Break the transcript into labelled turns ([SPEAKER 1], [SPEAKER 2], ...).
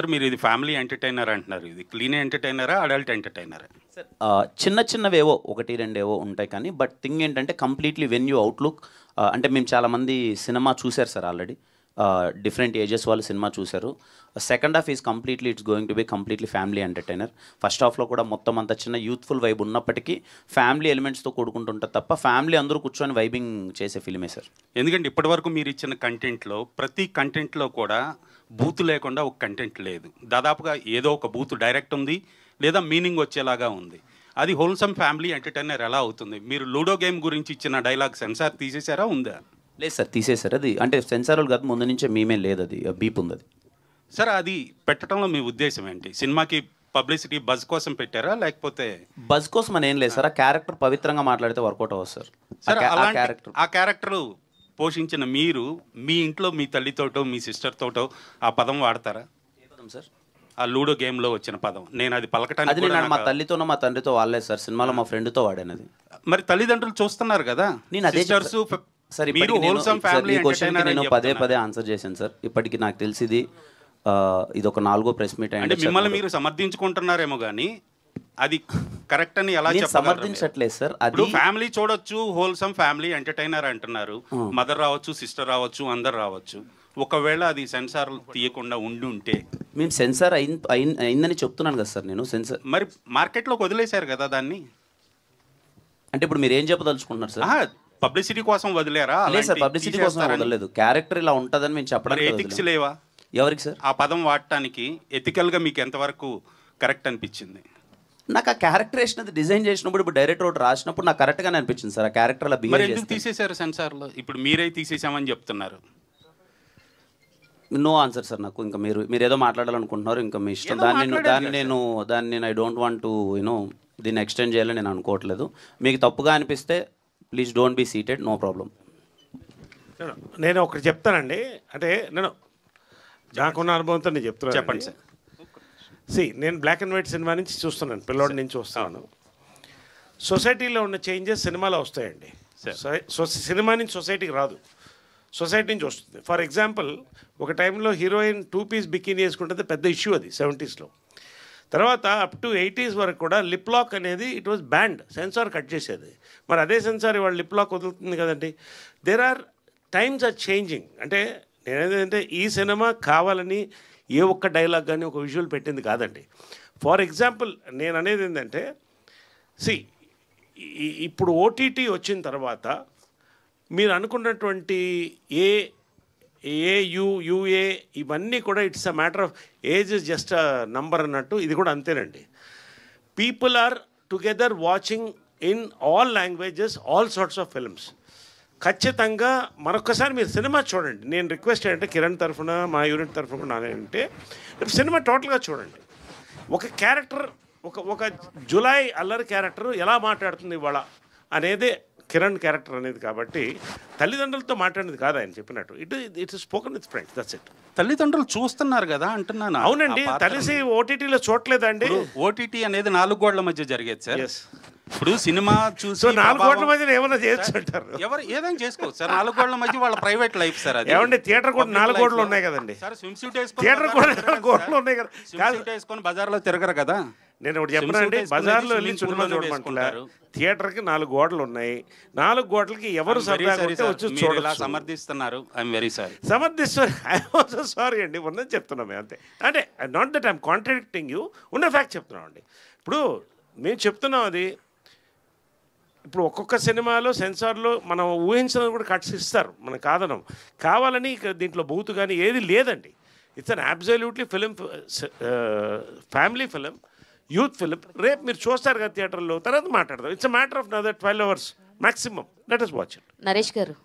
[SPEAKER 1] Sir మీరు ఇది family entertainer అంటున్నారు, ఇది క్లీన్ ఎంటర్టైనరా అడల్ట్ ఎంటర్టైనరా?
[SPEAKER 2] సార్ చిన్న చిన్నవేవో ఒకటి రెండేవో ఉంటాయి, కానీ బట్ థింగ్ ఏంటంటే కంప్లీట్లీ వెన్ యూ అవుట్లుక్ అంటే మేము చాలామంది సినిమా చూశారు సార్ ఆల్రెడీ, డిఫరెంట్ ఏజెస్ వాళ్ళు సినిమా చూశారు. Second half is completely it's going to be completely family entertainer. First హాఫ్లో కూడా మొత్తం అంత చిన్న యూత్ఫుల్ వైబ్ ఉన్నప్పటికీ ఫ్యామిలీ ఎలిమెంట్స్తో కూడుకుంటుంటుంది తప్ప ఫ్యామిలీ అందరూ కూర్చొని వైబింగ్ చేసే ఫిల్మే సార్.
[SPEAKER 1] ఎందుకంటే ఇప్పటివరకు మీరు ఇచ్చిన కంటెంట్లో ప్రతి కంటెంట్లో కూడా బూత్ లేకుండా ఒక కంటెంట్ లేదు. దాదాపుగా ఏదో ఒక బూత్ డైరెక్ట్ ఉంది లేదా మీనింగ్ వచ్చేలాగా ఉంది. అది హోల్సమ్ ఫ్యామిలీ ఎంటర్టైనర్ ఎలా అవుతుంది? మీరు లూడో గేమ్ గురించి ఇచ్చిన డైలాగ్ సెన్సార్ తీసేసారా, ఉందా?
[SPEAKER 2] లేదు సార్, తీసేశారు. అది అంటే సెన్సార్లు కాదు, ముందు నుంచే మేమే లేదు, అది బీప్ ఉంది. అది
[SPEAKER 1] సార్ అది పెట్టడంలో మీ ఉద్దేశం ఏంటి? సినిమాకి పబ్లిసిటీ బజ్ కోసం పెట్టారా లేకపోతే?
[SPEAKER 2] బజ్ కోసం అని ఏం లేదు సార్, ఆ క్యారెక్టర్ పవిత్రంగా మాట్లాడితే వర్కౌట్ అవ్వదు సార్.
[SPEAKER 1] సార్ ఆ క్యారెక్టర్ పోషించిన మీరు మీ ఇంట్లో మీ తల్లితోటో మీ సిస్టర్ తోటో ఆ పదం వాడతారా?
[SPEAKER 2] ఏ పదం సార్?
[SPEAKER 1] ఆ లూడో గేమ్లో వచ్చిన పదం నేను అది పలకటానికి
[SPEAKER 2] అది నేను మా తల్లితోనో మా తండ్రితో వాడలేదు సార్, సినిమాలో మా ఫ్రెండ్తో వాడానది.
[SPEAKER 1] మరి తల్లిదండ్రులు చూస్తున్నారు కదా,
[SPEAKER 2] నేను అదే సార్. నేను పదే పదే ఆన్సర్ చేశాను సార్. ఇప్పటికి నాకు తెలిసింది ఇది ఒక 4వ ప్రెస్ మీట్
[SPEAKER 1] అంటే మిమ్మల్ని మీరు సమర్థించుకుంటున్నారేమో కానీ అది కరెక్ట్ అని ఎలా
[SPEAKER 2] సమర్థించట్లేదు సార్. అది
[SPEAKER 1] ఫ్యామిలీ చూడొచ్చు, హోల్సమ్ ఫ్యామిలీ ఎంటర్టైనర్ అంటున్నారు. మదర్ రావచ్చు, సిస్టర్ రావచ్చు, అందరు రావచ్చు. ఒకవేళ అది సెన్సార్ తీయకుండా ఉంటే
[SPEAKER 2] మేము సెన్సార్ అయిందని చెప్తున్నాను కదా సార్. నేను సెన్సార్
[SPEAKER 1] మరి మార్కెట్లోకి వదిలేశారు కదా దాన్ని.
[SPEAKER 2] అంటే ఇప్పుడు మీరు ఏం చెప్పదలుచుకుంటున్నారు సార్?
[SPEAKER 1] పబ్లిసిటీ కోసం వదిలేరా?
[SPEAKER 2] లేదు సార్, పబ్లిసిటీ కోసం వదలలేదు. క్యారెక్టర్ ఇలా ఉంటుందని మేము చెప్పడానికి.
[SPEAKER 1] ఎథిక్స్ లేవా
[SPEAKER 2] ఎవరికి సార్?
[SPEAKER 1] ఆ పదం వాడటానికి ఎథికల్గా మీకు ఎంతవరకు కరెక్ట్ అనిపించింది?
[SPEAKER 2] నాకు ఆ క్యారెక్టరేషన్ అది డిజైన్ చేసినప్పుడు, ఇప్పుడు డైరెక్టర్ ఒకటి రాసినప్పుడు నాకు కరెక్ట్గానే అనిపించింది సార్. ఆ క్యారెక్టర్ అలా బిహేవ్ చేస్తే.
[SPEAKER 1] తీసేశారు సెన్సార్లో, ఇప్పుడు మీరే తీసేసామని చెప్తున్నారు.
[SPEAKER 2] నో ఆన్సర్ సార్ నాకు. ఇంకా మీరు ఏదో మాట్లాడాలనుకుంటున్నారు, ఇంకా మీ ఇష్టం. దాన్ని నేను ఐ డోంట్ వాంట్ టు దీన్ని ఎక్స్టెండ్ చేయాలని నేను అనుకోవట్లేదు. మీకు తప్పుగా అనిపిస్తే please don't be seated, no problem.
[SPEAKER 3] నేను ఒకటి చెప్తానండి, అంటే నేను నాకున్న అనుభవంతో నేను చెప్తున్నాను.
[SPEAKER 1] చెప్పండి సార్.
[SPEAKER 3] నేను బ్లాక్ అండ్ వైట్ సినిమా నుంచి చూస్తున్నాను, పిల్లోడి నుంచి చూస్తాను. సొసైటీలో ఉన్న చేంజెస్ సినిమాలో వస్తాయండి. సినిమా నుంచి సొసైటీకి రాదు, సొసైటీ నుంచి వస్తుంది. ఫర్ ఎగ్జాంపుల్, ఒక టైంలో హీరోయిన్ 2 పీస్ బికినీ వేసుకుంటే పెద్ద ఇష్యూ అది 70s. తర్వాత అప్ టు 80s వరకు కూడా లిప్ లాక్ అనేది it was banned, censor cut చేసేది. మరి అదే సెన్సార్ ఇవాళ లిప్ లాక్ వదులుతుంది కదండి. There are times are changing. అంటే నేనేంటంటే ఈ సినిమా కావాలని ఏ ఒక్క డైలాగ్ కానీ ఒక విజువల్ పెట్టింది కాదండి. ఫర్ ఎగ్జాంపుల్ నేను అనేది ఏంటంటే, ఇప్పుడు ఓటీటీ వచ్చిన తర్వాత మీరు అనుకున్నటువంటి యుఏ ఇవన్నీ కూడా it's a matter of age is just a number అన్నట్టు ఇది కూడా అంతేనండి. People are together watching in all languages all sorts of films. ఖచ్చితంగా మరొకసారి మీరు సినిమా చూడండి. నేను రిక్వెస్ట్ ఏంటంటే కిరణ్ తరఫున మా యూనిట్ తరఫున కూడా నానేంటే సినిమా టోటల్గా చూడండి. ఒక క్యారెక్టర్ ఒక జులై అల్లరి క్యారెక్టర్ ఎలా మాట్లాడుతుంది ఇవాళ అనేది కిరణ్ క్యారెక్టర్ అనేది. కాబట్టి తల్లిదండ్రులతో మాట్లాడేది కాదు ఆయన చెప్పినట్టు. It spoken with friends, that's it.
[SPEAKER 1] తల్లిదండ్రులు చూస్తున్నారు కదా అంటున్నాను.
[SPEAKER 3] అవునండి, తెలిసి ఓటీటీలో చూడలేదండి.
[SPEAKER 1] ఓటీటీ అనేది 4 గోడల మధ్య జరిగేది సార్. ఇప్పుడు సినిమా చూసి
[SPEAKER 3] 4 గోడల మధ్య ఏమైనా చేయొచ్చు అంటారు.
[SPEAKER 1] ఎవరు ఏదైనా చేసుకోవచ్చు సార్. 4 గోడల మధ్య వాళ్ళ ప్రైవేట్ లైఫ్ సార్. అది
[SPEAKER 3] ఏమండి, థియేటర్ కూడా 4 గోడలు ఉన్నాయి కదండి
[SPEAKER 1] సార్. స్విమ్ సూట్ వేసుకొని
[SPEAKER 3] థియేటర్ కూడా 4 గోడలు ఉన్నాయి కదా.
[SPEAKER 1] స్విమ్ సూట్ వేసుకొని బజార్లో తిరగరు కదా.
[SPEAKER 3] నేను ఒకటి చెప్పనండి, బజార్లో వెళ్ళి సినిమా చూడమంటారు. థియేటర్కి 4 గోడలు ఉన్నాయి. 4 గోడలకి ఎవరు వచ్చి చూడాలి.
[SPEAKER 1] సమర్థిస్తున్నారు. I'm very sorry.
[SPEAKER 3] సారీ అండి, ఉన్నది చెప్తున్నాం అంతే. అంటే not that I'm contradicting you, ఉన్న ఫ్యాక్ట్ చెప్తున్నాం అండి. ఇప్పుడు మేము చెప్తున్నాం అది. ఇప్పుడు ఒక్కొక్క సినిమాలో సెన్సార్లో మనం ఊహించినది కూడా కట్స్ ఇస్తారు, మనం కాదనం. కావాలని దీంట్లో బూతు కానీ ఏది లేదండి. It's an absolutely family film, youth film. రేపు మీరు చూస్తారు కదా థియేటర్లో, తర్వాత మాట్లాడదాం. It's a matter of 12 hours maximum. Let us watch it.
[SPEAKER 4] Naresh గారు.